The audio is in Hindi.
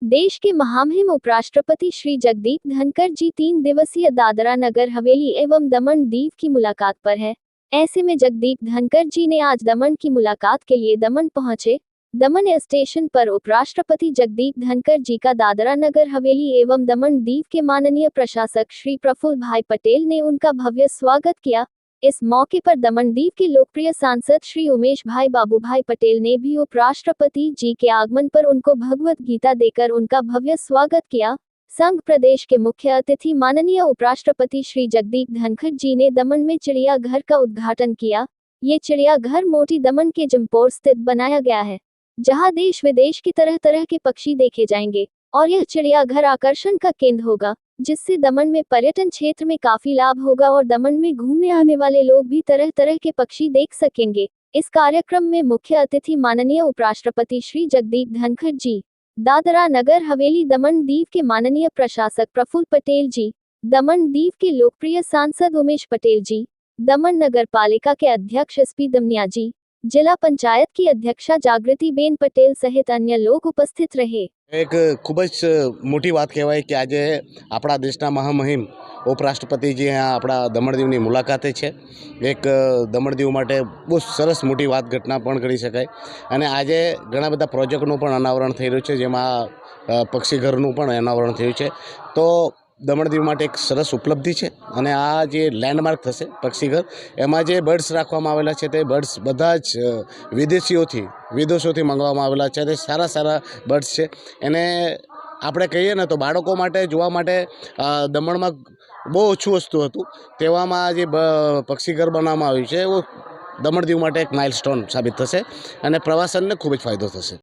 देश के महामहिम उपराष्ट्रपति श्री जगदीप धनखड़ जी 3 दिवसीय दादरा नगर हवेली एवं दमन दीव की मुलाकात पर है। ऐसे में जगदीप धनखड़ जी ने आज दमन की मुलाकात के लिए दमन पहुंचे। दमन स्टेशन पर उपराष्ट्रपति जगदीप धनखड़ जी का दादरा नगर हवेली एवं दमन दीव के माननीय प्रशासक श्री प्रफुल्ल भाई पटेल ने उनका भव्य स्वागत किया। इस मौके पर दमन दीव के लोकप्रिय सांसद श्री उमेश भाई बाबू भाई पटेल ने भी उपराष्ट्रपति जी के आगमन पर उनको भगवत गीता देकर उनका भव्य स्वागत किया। संघ प्रदेश के मुख्य अतिथि माननीय उपराष्ट्रपति श्री जगदीप धनखड़ जी ने दमन में चिड़ियाघर का उद्घाटन किया। ये चिड़ियाघर मोटी दमन के जमपोर स्थित बनाया गया है, जहां देश विदेश की तरह तरह के पक्षी देखे जाएंगे और यह चिड़ियाघर आकर्षण का केंद्र होगा, जिससे दमन में पर्यटन क्षेत्र में काफी लाभ होगा और दमन में घूमने आने वाले लोग भी तरह तरह के पक्षी देख सकेंगे। इस कार्यक्रम में मुख्य अतिथि माननीय उपराष्ट्रपति श्री जगदीप धनखड़ जी, दादरा नगर हवेली दमन दीव के माननीय प्रशासक प्रफुल्ल पटेल जी, दमन दीव के लोकप्रिय सांसद उमेश पटेल जी, दमन नगर पालिका के अध्यक्ष एसपी दमनिया जी, जिला पंचायत की अध्यक्षा जागृति बेन पटेल सहित अन्य लोग उपस्थित रहे। एक खूब मोटी बात कहवाय कि आज अपना देशना महामहिम उपराष्ट्रपतिजी अँ अपना दमणदीवनी मुलाकाते छे। एक दमणदीव माटे बहुत सरस मोटी बात घटना पण कही शकाय। अने आजे घणा बधा प्रोजेक्टनुं पण अनावरण थई रह्युं छे, जेमां पक्षीघरनुं पण अनावरण थयुं छे। तो दमणदीव माटे एक सरस उपलब्धि है। अने आ जे लैंडमार्क थशे पक्षीघर, एमां जे बर्ड्स राखवामां आवेला छे ते बर्ड्स बधा ज विदेशोथी मंगाववामां आवेला छे। ते सारा सारा बर्ड्स छे। एने આપણે કહીએ ને તો બાળકો માટે જોવા માટે દમણમાં બહુ ઓછું વસ્તુ હતું, તેવામાં જે પક્ષીઘર બનાવવામાં આવ્યું છે એવું દમણ દીવ માટે એક માઇલસ્ટોન સાબિત થશે અને પ્રવાસનને ખૂબ જ ફાયદો થશે।